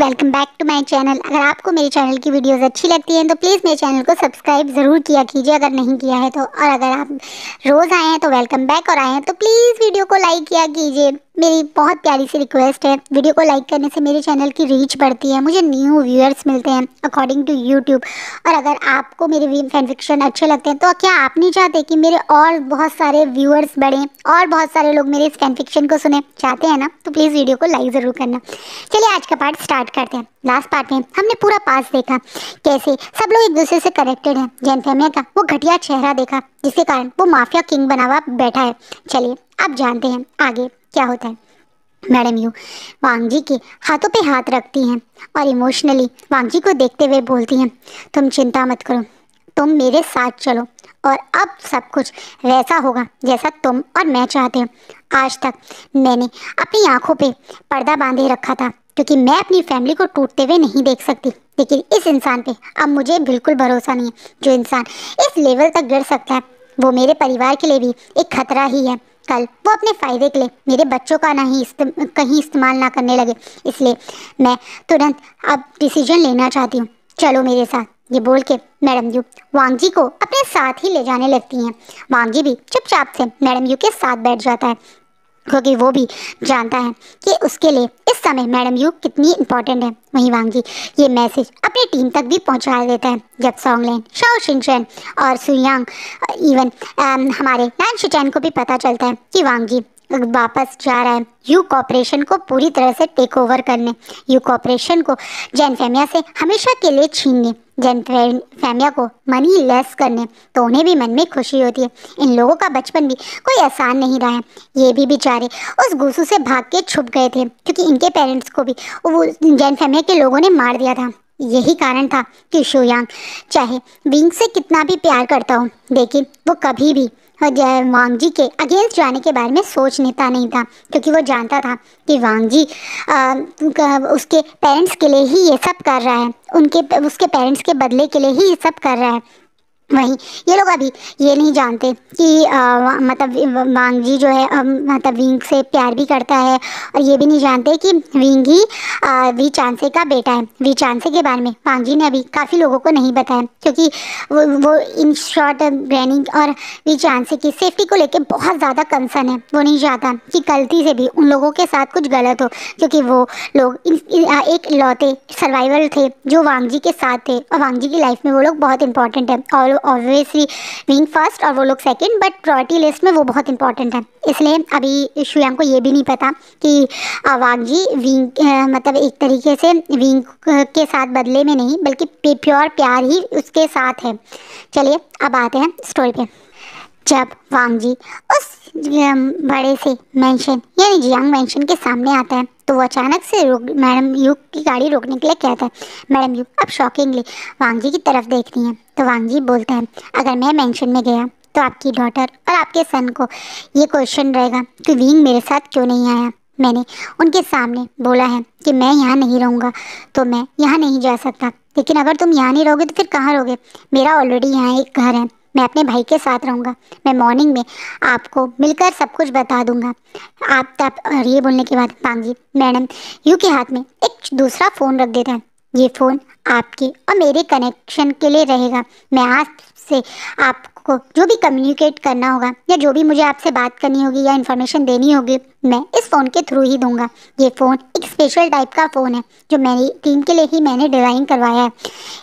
Welcome back to my channel. अगर आपको मेरे चैनल की वीडियोस अच्छी लगती हैं तो प्लीज़ मेरे चैनल को सब्सक्राइब ज़रूर किया कीजिए अगर नहीं किया है तो। और अगर आप रोज़ आए हैं तो वेलकम बैक, और आए हैं तो प्लीज़ वीडियो को लाइक किया कीजिए। मेरी बहुत प्यारी सी रिक्वेस्ट है, वीडियो को लाइक करने से मेरे चैनल की रीच बढ़ती है, मुझे न्यू व्यूअर्स मिलते हैं अकॉर्डिंग टू यूट्यूब। और अगर आपको मेरे फैन फिक्शन अच्छे लगते हैं तो क्या आप नहीं चाहते कि मेरे और बहुत सारे व्यूअर्स बढ़ें और बहुत सारे लोग मेरे इस फैन फिक्शन को सुने? चाहते हैं ना? तो प्लीज़ वीडियो को लाइक ज़रूर करना। चलिए आज का पार्ट स्टार्ट करते हैं। लास्ट पार्ट में हमने पूरा पास देखा, कैसे सब लोग एक दूसरे से कनेक्टेड हैं। जैन फेमिया का वो घटिया चेहरा देखा जिसके कारण वो माफिया किंग बना हुआ बैठा है। चलिए अब जानते हैं आगे क्या होता है। मैडम यू वांग जी के हाथों पे हाथ रखती हैं और इमोशनली वांग जी को देखते हुए बोलती हैं, तुम चिंता मत करो, तुम मेरे साथ चलो और अब सब कुछ वैसा होगा जैसा तुम और मैं चाहते हो। आज तक मैंने अपनी आंखों पे पर्दा बांधे रखा था क्योंकि मैं अपनी फैमिली को टूटते हुए नहीं देख सकती, लेकिन इस इंसान पे अब मुझे बिल्कुल भरोसा नहीं है। जो इंसान इस लेवल तक गिर सकता है वो मेरे परिवार के लिए भी एक खतरा ही है। कल वो अपने फ़ायदे के लिए मेरे बच्चों का कहीं इस्तेमाल ना करने लगे, इसलिए मैं तुरंत अब डिसीजन लेना चाहती हूँ। चलो मेरे साथ। ये बोल के मैडम यू वांग जी को अपने साथ ही ले जाने लगती हैं। वांग जी भी चुपचाप से मैडम यू के साथ बैठ जाता है क्योंकि वो भी जानता है कि उसके लिए इस समय मैडम यू कितनी इंपॉर्टेंट है। वहीं वांग जी ये मैसेज अपनी टीम तक भी पहुंचा देता है। जब सॉन्गलैन, शाओ शिनचैन और सुयांग, इवन हमारे नैन शिचैन को भी पता चलता है कि वांग जी वापस जा रहा है यू कॉर्पोरेशन को पूरी तरह से टेक ओवर करने, यू कॉर्पोरेशन को जैन फेमिया से हमेशा के लिए छीनने, जैन फेमिया को मनी लेस करने, तो उन्हें भी मन में खुशी होती है। इन लोगों का बचपन भी कोई आसान नहीं रहा है। ये भी बेचारे उस गुस्सू से भाग के छुप गए थे क्योंकि इनके पेरेंट्स को भी वो जैन फेमिया के लोगों ने मार दिया था। यही कारण था कि शुयांग चाहे विंग से कितना भी प्यार करता हो, लेकिन वो कभी भी वांग जी के अगेंस्ट जाने के बारे में सोच नेता नहीं था क्योंकि वो जानता था कि वांग जी उसके पेरेंट्स के लिए ही ये सब कर रहा है, उसके पेरेंट्स के बदले के लिए ही ये सब कर रहा है। वहीं ये लोग अभी ये नहीं जानते कि मतलब वांग जी जो है मतलब विंग से प्यार भी करता है, और ये भी नहीं जानते कि विंग ही वी चांसे का बेटा है। वी चांसे के बारे में वांग जी ने अभी काफ़ी लोगों को नहीं बताया क्योंकि वो इन शॉर्ट ग्रैनी और वी चांसे की सेफ्टी को लेकर बहुत ज़्यादा कंसर्न है। वो नहीं चाहता कि गलती से भी उन लोगों के साथ कुछ गलत हो क्योंकि वो लोग एक लौते सर्वाइवल थे जो वांग जी के साथ थे, और वांग जी की लाइफ में वो लोग बहुत इंपॉर्टेंट है। और ऑब्वियसली विंग फर्स्ट और वो लोग सेकंड, बट प्रायोरिटी लिस्ट में वो बहुत इंपॉर्टेंट है। इसलिए अभी शुयांग को ये भी नहीं पता कि वांग जी विंग मतलब एक तरीके से विंग के साथ बदले में नहीं बल्कि प्योर प्यार ही उसके साथ है। चलिए अब आते हैं स्टोरी पे। जब वांग जी उस बड़े से मेंशन यानी जियांग मेंशन के सामने आता है तो वो अचानक से मैडम यू की गाड़ी रोकने के लिए कहता है। मैडम यू अब शॉकिंगली वांग जी की तरफ देखती हैं तो वांग जी बोलते हैं, अगर मैं मेंशन में गया तो आपकी डॉटर और आपके सन को ये क्वेश्चन रहेगा कि विंग मेरे साथ क्यों नहीं आया। मैंने उनके सामने बोला है कि मैं यहाँ नहीं रहूँगा, तो मैं यहाँ नहीं जा सकता, लेकिन अगर तुम यहाँ नहीं रहोगे तो फिर कहाँ रहोगे? मेरा ऑलरेडी यहाँ एक घर है, मैं अपने भाई के साथ रहूँगा। मैं मॉर्निंग में आपको मिलकर सब कुछ बता दूँगा। आप तब। और ये बोलने के बाद वांग जी मैडम यू के हाथ में एक दूसरा फ़ोन रख देता है। ये फ़ोन आपके और मेरे कनेक्शन के लिए रहेगा। मैं आपसे आपको जो भी कम्युनिकेट करना होगा या जो भी मुझे आपसे बात करनी होगी या इन्फॉर्मेशन देनी होगी मैं इस फ़ोन के थ्रू ही दूंगा। ये फ़ोन एक स्पेशल टाइप का फ़ोन है जो मेरी टीम के लिए ही मैंने डिज़ाइन करवाया है।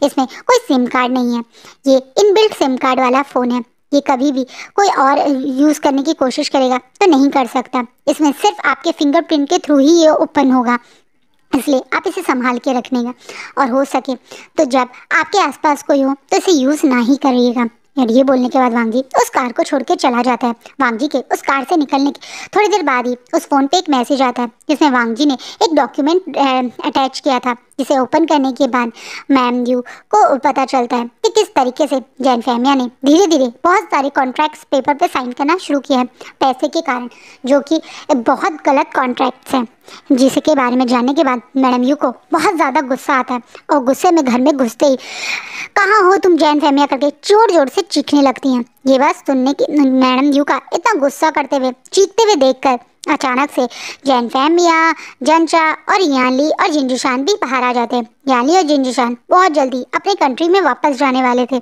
इसमें कोई सिम कार्ड नहीं है, ये इनबिल्ट सिम कार्ड वाला फ़ोन है। ये कभी भी कोई और यूज़ करने की कोशिश करेगा तो नहीं कर सकता। इसमें सिर्फ आपके फिंगरप्रिंट के थ्रू ही ये ओपन होगा, इसलिए आप इसे संभाल के रखने का, और हो सके तो जब आपके आसपास कोई हो तो इसे यूज़ ना ही करिएगा। और ये बोलने के बाद वांग जी उस कार को छोड़ के चला जाता है। वांग जी के उस कार से निकलने के थोड़ी देर बाद ही उस फ़ोन पे एक मैसेज आता है जिसमें वांग जी ने एक डॉक्यूमेंट अटैच किया था, जिसे ओपन करने के बाद मैम यू को पता चलता है कि किस तरीके से जैन फेमिया ने धीरे धीरे बहुत सारे कॉन्ट्रैक्ट्स पेपर पे साइन करना शुरू किया है पैसे के कारण, जो कि बहुत गलत कॉन्ट्रैक्ट्स हैं। जिसके बारे में जानने के बाद मैडम यू को बहुत ज़्यादा गुस्सा आता है और गुस्से में घर में घुसते ही कहाँ हो तुम जैन फेमिया करके जोर जोर से चीखने लगती हैं। ये बात सुनने की मैडम यू का इतना गुस्सा करते हुए चीखते हुए देखकर अचानक से जैन फैमिया, जनचा और यानली और जिंजुशान भी बाहर आ जाते हैं। यानली और जिंजुशान बहुत जल्दी अपने कंट्री में वापस जाने वाले थे,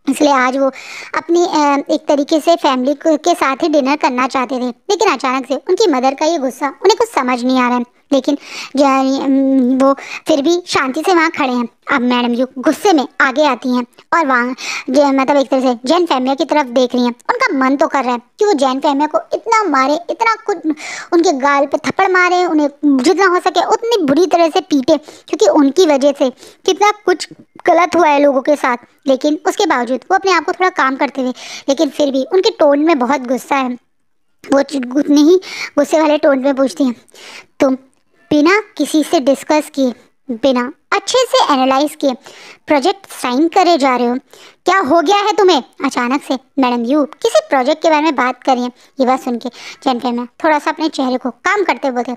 इसलिए आज वो अपनी एक तरीके से फैमिली के साथ ही डिनर करना चाहते थे। लेकिन अचानक से उनकी मदर का ये गुस्सा उन्हें कुछ समझ नहीं आ रहा है, लेकिन वो फिर भी शांति से वहाँ खड़े हैं। अब मैडम यू गुस्से में आगे आती हैं और वहाँ मतलब एक तरह से जैन फैमिली की तरफ देख रही हैं। उनका मन तो कर रहा है कि वो जैन फैमिली को इतना मारे, इतना कुछ उनके गाल पे थप्पड़ मारे, उन्हें जितना हो सके उतनी बुरी तरह से पीटे, क्योंकि उनकी वजह से कितना कुछ गलत हुआ है लोगों के साथ। लेकिन उसके बावजूद वो अपने आप को थोड़ा काम करते हुए, लेकिन फिर भी उनके टोन में बहुत गुस्सा है। वो उतने ही गुस्से वाले टोन में पूछती हैं, तुम बिना किसी से डिस्कस किए, बिना अच्छे से एनालाइज किए प्रोजेक्ट साइन करे जा रहे हो, क्या हो गया है तुम्हें? अचानक से मैडम यू किसी प्रोजेक्ट के बारे में बात कर रही हैं। ये बात सुन के जैन फैमिली थोड़ा सा अपने चेहरे को काम करते बोलते,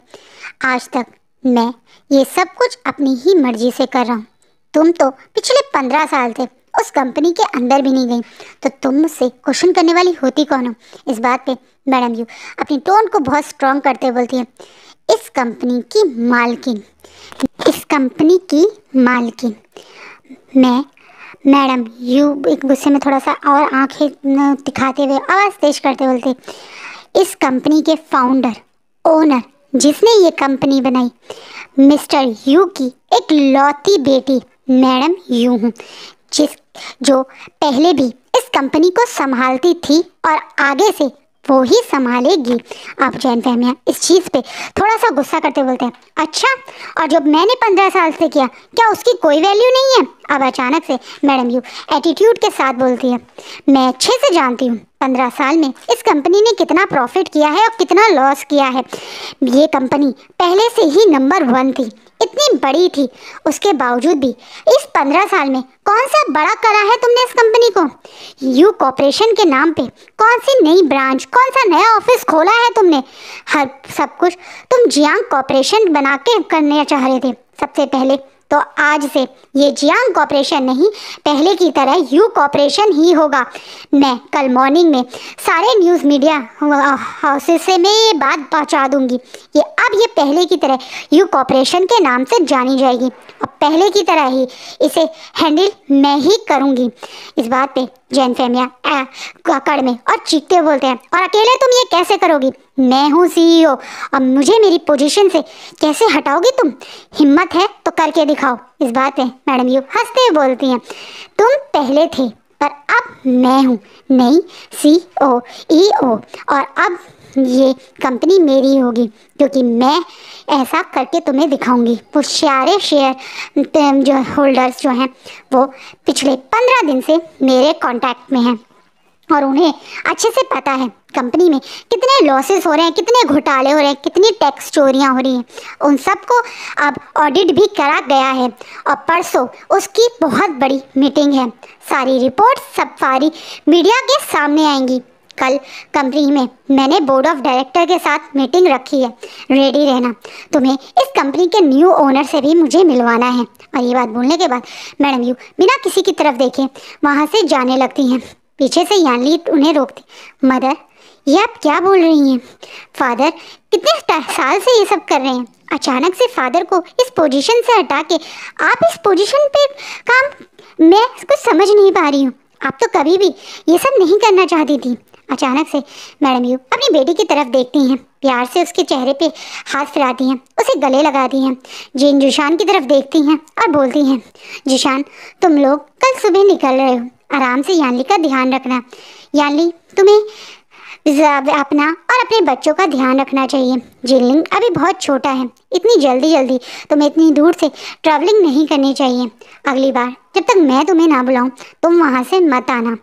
आज तक मैं ये सब कुछ अपनी ही मर्जी से कर रहा हूँ, तुम तो पिछले 15 साल से उस कंपनी के अंदर भी नहीं गई, तो तुम मुझसे क्वेश्चन करने वाली होती कौन हो? इस बात पे मैडम यू अपनी टोन को बहुत स्ट्रॉन्ग करते बोलती है, इस कंपनी की मालकिन, इस कंपनी की मालकिन मैं। मैडम यू एक गुस्से में थोड़ा सा और आंखें दिखाते हुए आवाज़ तेज करते बोलते, इस कंपनी के फाउंडर, ओनर, जिसने ये कंपनी बनाई, मिस्टर यू की एक लौती बेटी मैडम यू हूँ, जो पहले भी इस कंपनी को संभालती थी और आगे से वो ही संभालेगी। आप जैन फैमिली इस चीज़ पे थोड़ा सा गुस्सा करते बोलते हैं, अच्छा, और जब मैंने 15 साल से किया, क्या उसकी कोई वैल्यू नहीं है? अब अचानक से मैडम यू एटीट्यूड के साथ बोलती है, मैं अच्छे से जानती हूँ 15 साल में इस कंपनी ने कितना प्रॉफिट किया है और कितना लॉस किया है। ये कंपनी पहले से ही नंबर 1 थी, इतनी बड़ी थी, उसके बावजूद भी इस 15 साल में कौन सा बड़ा करा है तुमने इस कंपनी को? यू कॉर्पोरेशन के नाम पे कौन सी नई ब्रांच, कौन सा नया ऑफिस खोला है तुमने? हर सब कुछ तुम जियांग कॉर्पोरेशन बना के करने चाह रहे थे। सबसे पहले तो आज से ये जियांग कॉर्पोरेशन नहीं, पहले की तरह यू कॉर्पोरेशन ही होगा। मैं कल मॉर्निंग में सारे न्यूज़ मीडिया हाउसेस से मैं ये बात पहुंचा दूंगी, ये अब ये पहले की तरह यू कॉर्पोरेशन के नाम से जानी जाएगी और पहले की तरह ही इसे हैंडल मैं ही करूंगी। इस बात पे जैन फैमिली कड़ में और चीखते बोलते हैं, और अकेले तुम ये कैसे करोगी? मैं हूँ सीईओ, अब मुझे मेरी पोजीशन से कैसे हटाओगी तुम? हिम्मत है तो करके दिखाओ। इस बात पे मैडम यू हंसते बोलती हैं, तुम पहले थे पर अब मैं हूँ नई CEO और अब ये कंपनी मेरी होगी, क्योंकि मैं ऐसा करके तुम्हें दिखाऊंगी। वो सारे शेयर जो होल्डर्स जो हैं वो पिछले 15 दिन से मेरे कांटेक्ट में हैं और उन्हें अच्छे से पता है कंपनी में कितने लॉसेस हो रहे हैं, कितने घोटाले हो रहे हैं, कितनी टैक्स चोरियां हो रही हैं। उन सबको अब ऑडिट भी करा गया है और परसों उसकी बहुत बड़ी मीटिंग है। सारी रिपोर्ट्स सब सारी मीडिया के सामने आएंगी। कल कंपनी में मैंने बोर्ड ऑफ डायरेक्टर के साथ मीटिंग रखी है, रेडी रहना। तुम्हें इस कंपनी के न्यू ओनर से भी मुझे मिलवाना है। और ये बात बोलने के बाद मैडम यू बिना किसी की तरफ देखे वहाँ से जाने लगती हैं। पीछे से यानली उन्हें रोकती, मदर ये आप क्या बोल रही हैं? फादर कितने साल से ये सब कर रहे हैं, अचानक से फादर को इस पोजीशन से हटा के आप इस पोजीशन पे काम, मैं कुछ समझ नहीं पा रही हूँ। आप तो कभी भी ये सब नहीं करना चाहती थी। अचानक से मैडम यू अपनी बेटी की तरफ देखती हैं, प्यार से उसके चेहरे पे हाथ फिराती हैं, उसे गले लगाती हैं। जिन जिशान की तरफ देखती हैं और बोलती हैं, जिशान तुम लोग कल सुबह निकल रहे हो, आराम से यानली का ध्यान रखना। यानली तुम्हें अपना और अपने बच्चों का ध्यान रखना चाहिए। जिनलिंग अभी बहुत छोटा है, इतनी जल्दी तुम्हें इतनी दूर से ट्रैवलिंग नहीं करनी चाहिए। अगली बार जब तक मैं तुम्हें ना बुलाऊं तुम वहाँ से मत आना।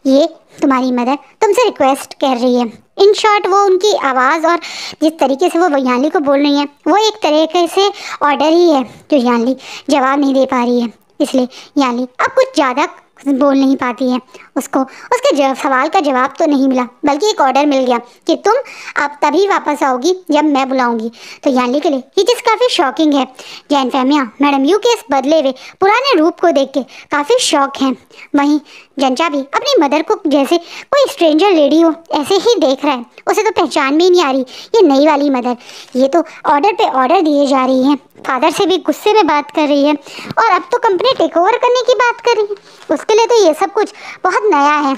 ये तुम्हारी मदर तुमसे रिक्वेस्ट कर रही है। इन शॉर्ट वो उनकी आवाज़ और जिस तरीके से वो यानली को बोल रही है वो एक तरीके से ऑर्डर ही है जो यानली जवाब नहीं दे पा रही है। इसलिए यानली अब कुछ ज़्यादा बोल नहीं पाती है। उसको उसके सवाल का जवाब तो नहीं मिला, बल्कि एक ऑर्डर मिल गया कि तुम अब तभी वापस आओगी जब मैं बुलाऊंगी। तो यानली के लिए ये चीज़ काफ़ी शॉकिंग है। जैन फैमिया मैडम यू के इस बदले हुए पुराने रूप को देख के काफ़ी शॉक हैं। वहीं जंचा भी अपनी मदर को जैसे कोई स्ट्रेंजर लेडी हो ऐसे ही देख रहा है। उसे तो पहचान में ही नहीं आ रही ये नई वाली मदर। ये तो ऑर्डर पे ऑर्डर दिए जा रही है, फादर से भी गुस्से में बात कर रही है और अब तो कंपनी टेक ओवर करने की बात कर रही है। उसके लिए तो ये सब कुछ बहुत नया है।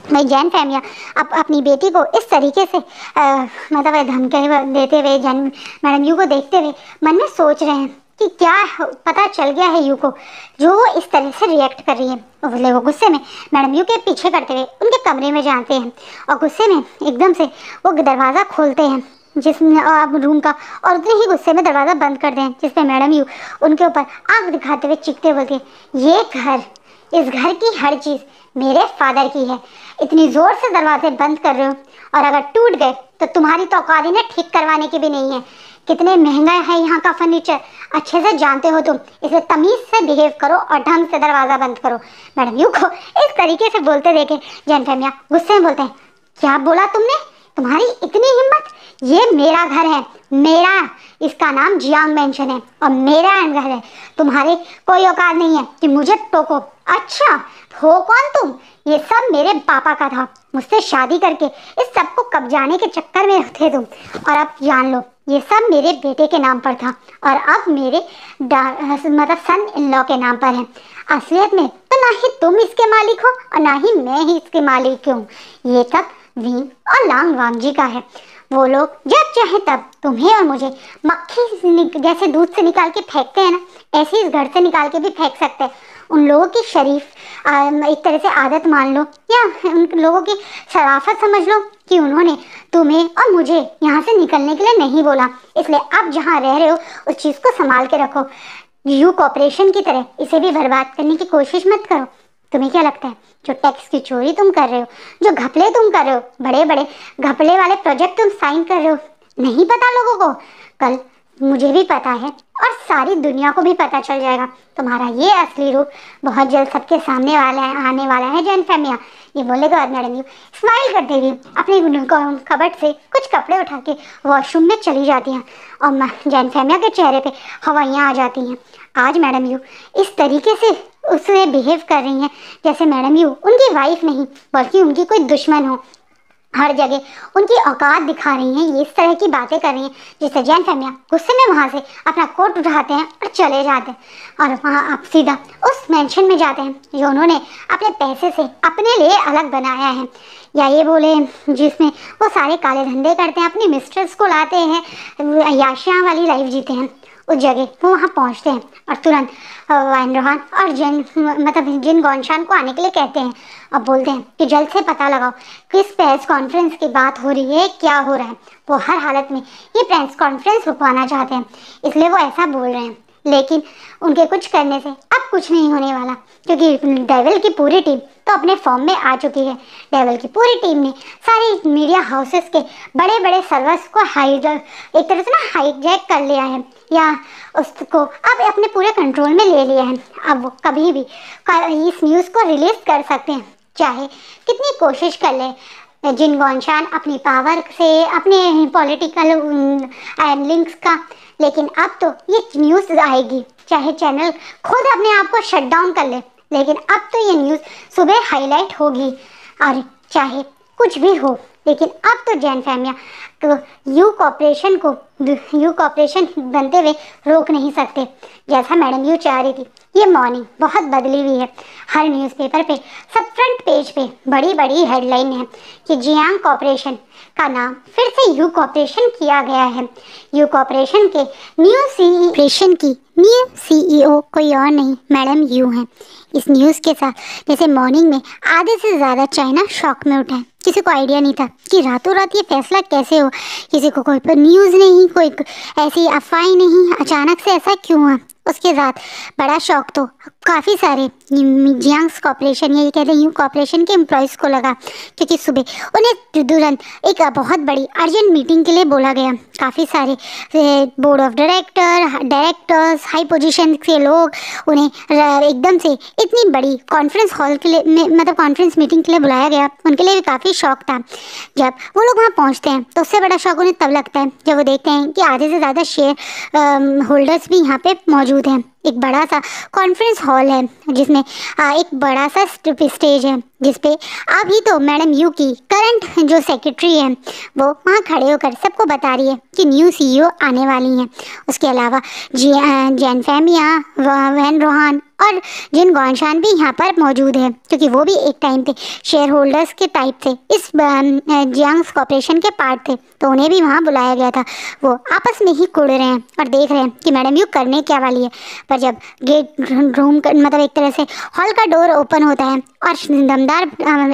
भाई जैन फैमिली अब अपनी बेटी को इस तरीके से मतलब धमकी देते हुए मैडम यू को देखते हुए मन में सोच रहे हैं कि क्या पता चल गया है यू को जो वो इस तरह से रिएक्ट कर रही है। इसलिए वो गुस्से में मैडम यू के पीछे करते हुए उनके कमरे में जाते हैं और गुस्से में एकदम से वो दरवाज़ा खोलते हैं जिसमें अब रूम का, और उतने ही गुस्से में दरवाज़ा बंद कर दें जिसमें मैडम यू उनके ऊपर आग दिखाते हुए चीखते बोलते हैं, ये घर, इस घर की हर चीज़ मेरे फादर की है। इतनी ज़ोर से दरवाजे बंद कर रहे हो और अगर टूट गए तो तुम्हारी तो औकात ही ना ठीक करवाने की भी नहीं है। कितने महंगा है यहाँ का फर्नीचर अच्छे से जानते हो तुम, इसलिए तमीज़ से बिहेव करो और ढंग से दरवाज़ा बंद करो। मैडम यू को इस तरीके से बोलते देखे जैन फैमिया गुस्से में बोलते हैं, क्या बोला तुमने, तुम्हारी इतनी हिम्मत, ये मेरा घर है, मेरा, इसका नाम जियांग मेंशन है और मेरा घर है, तुम्हारे कोई औकात नहीं है कि मुझे टोको। अच्छा हो कौन तुम, ये सब मेरे पापा का था, मुझसे शादी करके इस सब को कब्जाने के चक्कर में थे तुम, और अब जान लो ये सब मेरे बेटे के नाम पर था और अब मेरे मतलब सन इन लॉ के नाम पर है। असलियत में तो ना ही तुम इसके मालिक हो और ना ही मैं ही इसके मालिक हूँ, ये सब वीन और लांग वांग जी का है। वो लोग जब चाहे तब तुम्हें और मुझे मक्खी जैसे दूध से निकाल के फेंकते हैं ना, ऐसे इस घर से निकाल के भी फेंक सकते हैं। उन लोगों की शरीफ एक तरह से आदत मान लो या उन लोगों की शराफत समझ लो कि उन्होंने तुम्हें और मुझे यहाँ से निकलने के लिए नहीं बोला, इसलिए अब जहाँ रह रहे हो उस चीज़ को संभाल के रखो। यू कॉर्पोरेशन की तरह इसे भी बर्बाद करने की कोशिश मत करो। तुम्हें क्या लगता है जो टैक्स की चोरी तुम कर रहे हो, जो घपले तुम कर रहे हो, बड़े बड़े घपले वाले प्रोजेक्ट तुम साइन कर रहे हो, नहीं पता लोगों को? कल मुझे भी पता है और सारी दुनिया को भी पता चल जाएगा। तुम्हारा ये असली रूप बहुत जल्द सबके सामने आने वाला है जैन फैमिया। ये बोलेगा और मैडम यू स्माइल करते हुए अपने कबर्ड से कुछ कपड़े उठा के वॉशरूम में चली जाती हैं और जैन फैमिया के चेहरे पे हवाइयाँ आ जाती हैं। आज मैडम यू इस तरीके से उससे बिहेव कर रही हैं जैसे मैडम यू उनकी वाइफ नहीं बल्कि उनकी कोई दुश्मन हो। हर जगह उनकी औकात दिखा रही हैं, ये इस तरह की बातें कर रही हैं जिससे जैन फैमिया गुस्से में वहाँ से अपना कोट उठाते हैं और चले जाते हैं और वहाँ आप सीधा उस मेंशन में जाते हैं जो उन्होंने अपने पैसे से अपने लिए अलग बनाया है, या ये बोले जिसमें वो सारे काले धंधे करते हैं, अपनी मिस्ट्रेस को लाते हैं, याशियाँ वाली लाइफ जीते हैं। उस जगह वो वहाँ पहुँचते हैं और तुरंत वाइन रोहान और जिन गौनशान को आने के लिए कहते हैं और बोलते हैं कि जल्द से पता लगाओ किस प्रेस कॉन्फ्रेंस की बात हो रही है, क्या हो रहा है। वो हर हालत में ये प्रेस कॉन्फ्रेंस रुकवाना चाहते हैं, इसलिए वो ऐसा बोल रहे हैं, लेकिन उनके कुछ करने से अब कुछ नहीं होने वाला क्योंकि डेविल की पूरी टीम तो अपने फॉर्म में आ चुकी है। डेविल की पूरी टीम ने सारी मीडिया हाउसेस के बड़े बड़े सर्वर्स को एक तरह से ना हाईजैक कर लिया है या उसको अब अपने पूरे कंट्रोल में ले लिया है। अब वो कभी भी इस न्यूज़ को रिलीज कर सकते हैं, चाहे कितनी कोशिश कर ले जिन गौनशान अपनी पावर से, अपने पॉलिटिकल लिंक्स का, लेकिन अब तो ये न्यूज़ आएगी चाहे चैनल खुद अपने आप को शट डाउन कर ले, लेकिन अब तो ये न्यूज़ सुबह हाईलाइट होगी और चाहे कुछ भी हो, लेकिन अब तो जैन फैमिया तो यू कॉर्पोरेशन बनते हुए रोक नहीं सकते जैसा मैडम यू चाह रही थी। ये मॉर्निंग बहुत बदली हुई है। हर न्यूज़पेपर पे सब फ्रंट पेज पे बड़ी बड़ी हेडलाइन है कि जियांग कॉर्पोरेशन का नाम फिर से यू कॉर्पोरेशन किया गया है। यू कॉर्पोरेशन के न्यू सीईओ कोई और नहीं मैडम यू हैं। इस न्यूज़ के साथ जैसे मॉर्निंग में आधे से ज़्यादा चाइना शॉक में उठा है। किसी को आइडिया नहीं था कि रातों रात ये फैसला कैसे हो, किसी को कोई पर न्यूज़ नहीं, कोई ऐसी अफवाह नहीं, अचानक से ऐसा क्यों हुआ। उसके साथ बड़ा शौक तो काफ़ी सारे जियांग कॉर्पोरेशन या ये कहते हैं यू कॉर्पोरेशन के एम्प्लॉयज़ को लगा क्योंकि सुबह उन्हें तुरंत एक बहुत बड़ी अर्जेंट मीटिंग के लिए बोला गया। काफ़ी सारे board of directors high position के लोग उन्हें एकदम से इतनी बड़ी कॉन्फ्रेंस हॉल के लिए मतलब कॉन्फ्रेंस मीटिंग के लिए बुलाया गया। उनके लिए भी काफ़ी शौक था। जब वो लोग वहाँ पहुँचते हैं तो उससे बड़ा शौक उन्हें तब लगता है जब वो देखते हैं कि आधे से ज़्यादा शेयर होल्डर्स भी यहाँ पे मौजूद हैं। एक बड़ा सा कॉन्फ्रेंस हॉल है जिसमें एक बड़ा सा स्टेज है जिसपे अभी तो मैडम यू की करंट जो सेक्रेटरी है वो वहाँ खड़े होकर सबको बता रही है कि न्यू सीईओ आने वाली हैं। उसके अलावा जैन फेमिया, वैन रोहान और जिन गौशान भी यहाँ पर मौजूद है, क्योंकि वो भी एक टाइम पे शेयर होल्डर्स के टाइप थे, इस जियांग्स कॉर्पोरेशन के पार्ट थे, तो उन्हें भी वहाँ बुलाया गया था। वो आपस में ही कुड़ रहे हैं और देख रहे हैं कि मैडम यू करने क्या वाली है। पर जब गेट रूम मतलब एक तरह से हॉल का डोर ओपन होता है और दमदार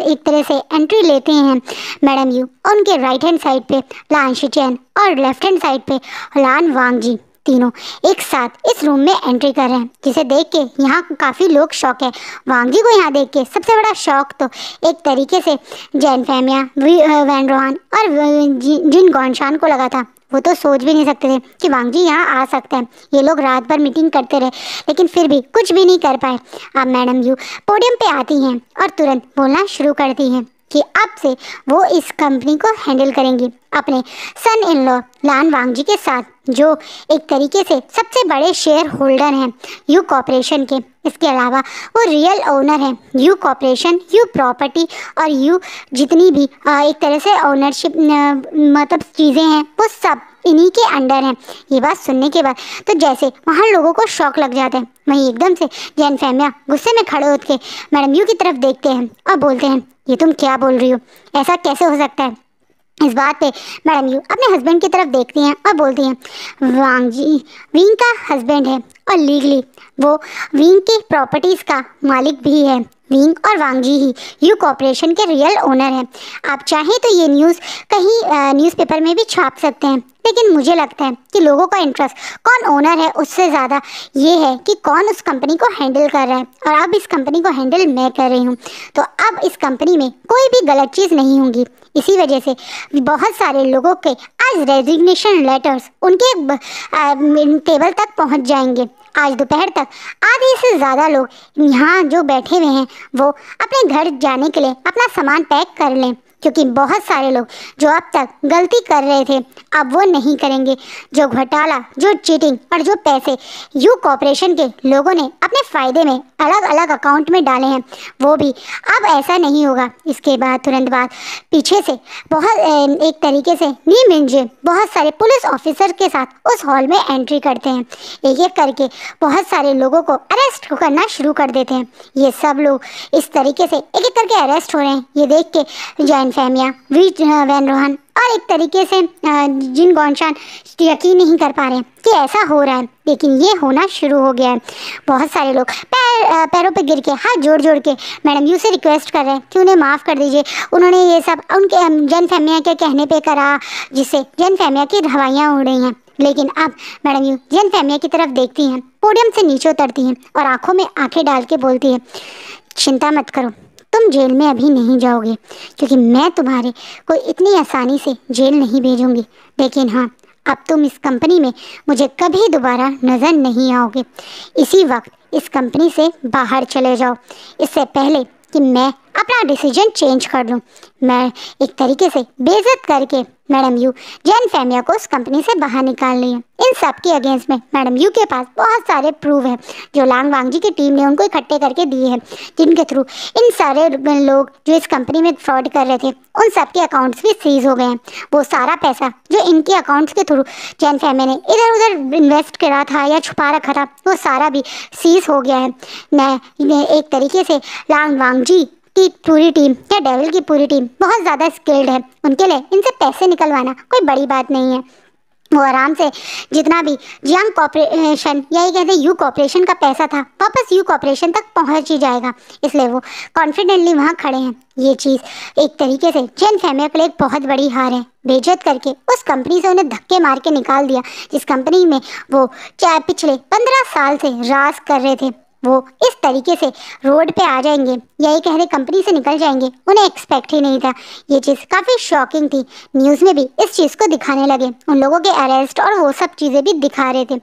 एक तरह से एंट्री लेते हैं मैडम यू, उनके राइट हैंड साइड पे लान शिचैन और लेफ्ट हैंड साइड पे लान वांगजी तीनों एक साथ इस रूम में एंट्री कर रहे हैं, जिसे देख के यहाँ काफ़ी लोग शॉक है। वांगजी को यहाँ देख के सबसे बड़ा शॉक तो एक तरीके से जैन फेमिया, वैन रोहान और जिन गौशान को लगा था। वो तो सोच भी नहीं सकते थे कि वांगजी यहाँ आ सकते हैं। ये लोग रात भर मीटिंग करते रहे लेकिन फिर भी कुछ भी नहीं कर पाए। अब मैडम यू पोडियम पे आती हैं और तुरंत बोलना शुरू करती हैं कि अब से वो इस कंपनी को हैंडल करेंगी अपने सन इन लॉ लान वांगजी के साथ, जो एक तरीके से सबसे बड़े शेयर होल्डर हैं यू कॉर्पोरेशन के। इसके अलावा वो रियल ओनर हैं यू कॉर्पोरेशन, यू प्रॉपर्टी और यू जितनी भी एक तरह से ओनरशिप मतलब चीज़ें हैं वो सब इन्हीं के अंडर हैं। ये बात सुनने के बाद तो जैसे वहाँ लोगों को शौक लग जाता है। वहीं एकदम से जैन फेमिया गुस्से में खड़े होकर मैडम यू की तरफ देखते हैं और बोलते हैं, ये तुम क्या बोल रही हो, ऐसा कैसे हो सकता है। इस बात पे मैडम यू अपने हस्बैंड की तरफ देखती हैं और बोलती हैं, वांगजी विंग का हस्बैंड है और लीगली वो विंग की प्रॉपर्टीज़ का मालिक भी है। विंग और वांगजी ही यू कॉर्पोरेशन के रियल ओनर हैं। आप चाहें तो ये न्यूज़ कहीं न्यूज़पेपर में भी छाप सकते हैं, लेकिन मुझे लगता है कि लोगों का इंटरेस्ट कौन ओनर है उससे ज़्यादा ये है कि कौन उस कंपनी को हैंडल कर रहा है। और अब इस कंपनी को हैंडल मैं कर रही हूँ, तो अब इस कंपनी में कोई भी गलत चीज़ नहीं होगी। इसी वजह से बहुत सारे लोगों के आज रेजिग्नेशन लेटर्स उनके टेबल तक पहुँच जाएंगे। आज दोपहर तक आधे से ज़्यादा लोग यहाँ जो बैठे हुए हैं वो अपने घर जाने के लिए अपना सामान पैक कर लें, क्योंकि बहुत सारे लोग जो अब तक गलती कर रहे थे अब वो नहीं करेंगे। जो घोटाला, जो चीटिंग और जो पैसे यू कॉर्पोरेशन के लोगों ने अपने फ़ायदे में अलग अलग अकाउंट में डाले हैं वो भी अब ऐसा नहीं होगा। इसके बाद तुरंत बाद पीछे से बहुत एक तरीके से नी मिंजे बहुत सारे पुलिस ऑफिसर के साथ उस हॉल में एंट्री करते हैं। एक एक करके बहुत सारे लोगों को अरेस्ट करना शुरू कर देते हैं। ये सब लोग इस तरीके से एक एक करके अरेस्ट हो रहे हैं। ये देख के जैन फेमिया, वैन रोहान और एक तरीके से जिन गौशान यकीन नहीं कर पा रहे हैं कि ऐसा हो रहा है, लेकिन ये होना शुरू हो गया है। बहुत सारे लोग पैरों पे गिर के हाथ जोड़ जोड़ के मैडम यू से रिक्वेस्ट कर रहे हैं कि उन्हें माफ़ कर दीजिए। उन्होंने ये सब उनके जैन फेमिया के कहने पे करा, जिससे जैन फेमिया की हवाइयाँ उड़ रही हैं। लेकिन अब मैडम यू जैन फेमिया की तरफ देखती हैं, पोडियम से नीचे उतरती हैं और आंखों में आंखें डाल के बोलती है, चिंता मत करो, तुम जेल में अभी नहीं जाओगे, क्योंकि मैं तुम्हारे को इतनी आसानी से जेल नहीं भेजूंगी। लेकिन हाँ, अब तुम इस कंपनी में मुझे कभी दोबारा नज़र नहीं आओगे। इसी वक्त इस कंपनी से बाहर चले जाओ, इससे पहले कि मैं अपना डिसीजन चेंज कर लूँ। मैं एक तरीके से बेइज्जत करके मैडम यू जैन फेमिया को उस कंपनी से बाहर निकाल रही है। इन सब के अगेंस्ट में मैडम यू के पास बहुत सारे प्रूफ हैं जो लांग वांगजी की टीम ने उनको इकट्ठे करके दिए हैं, जिनके थ्रू इन सारे लोग जो इस कंपनी में फ्रॉड कर रहे थे उन सब के अकाउंट्स भी सीज हो गए हैं। वो सारा पैसा जो इनके अकाउंट्स के थ्रू जैन फेमिया ने इधर उधर इन्वेस्ट करा था या छुपा रखा था वो सारा भी सीज हो गया है। मैं एक तरीके से लांग वांगजी की पूरी टीम या डेविल की पूरी टीम बहुत ज़्यादा स्किल्ड है। उनके लिए इनसे पैसे निकलवाना कोई बड़ी बात नहीं है। वो आराम से जितना भी जियांग कॉर्पोरेशन या ये कहते हैं यू कॉर्पोरेशन का पैसा था वापस यू कॉर्पोरेशन तक पहुंच ही जाएगा, इसलिए वो कॉन्फिडेंटली वहाँ खड़े हैं। ये चीज़ एक तरीके से जैन फेमिया के लिए एक बहुत बड़ी हार है। बेइज्जत करके उस कंपनी से उन्हें धक्के मार के निकाल दिया जिस कंपनी में वो पिछले 15 साल से राज कर रहे थे। वो इस तरीके से रोड पे आ जाएंगे या ये कह रहे कंपनी से निकल जाएंगे, उन्हें एक्सपेक्ट ही नहीं था। ये चीज़ काफ़ी शॉकिंग थी। न्यूज़ में भी इस चीज़ को दिखाने लगे, उन लोगों के अरेस्ट और वो सब चीज़ें भी दिखा रहे थे।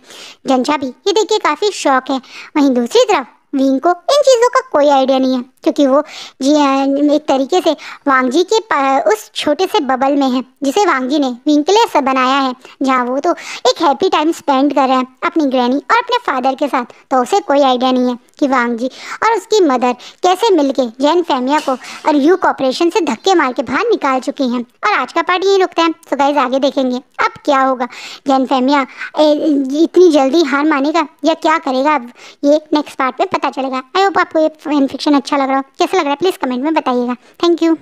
जनता भी ये देख के काफ़ी शौक है। वहीं दूसरी तरफ विंग को इन चीज़ों का कोई आइडिया नहीं है, क्योंकि वो जी एक तरीके से वांग जी के उस छोटे से बबल में है जिसे वांग जी ने विंग के लिए बनाया है, जहाँ वो तो एक हैप्पी टाइम स्पेंड कर रहे हैं अपनी ग्रैनी और अपने फादर के साथ। तो उसे कोई आइडिया नहीं है कि वांग जी और उसकी मदर कैसे मिलके जैन फैमिया को और यू कॉर्पोरेशन से धक्के मार के बाहर निकाल चुकी हैं। और आज का पार्ट यहीं रुकता है। तो गाइस आगे देखेंगे अब क्या होगा, जैन फैमिया इतनी जल्दी हार मानेगा या क्या करेगा, अब ये नेक्स्ट पार्ट में पता चलेगा। आई होप आपको ये फैन फिक्शन अच्छा लग रहा हो। कैसा लग रहा है प्लीज़ कमेंट में बताइएगा। Thank you.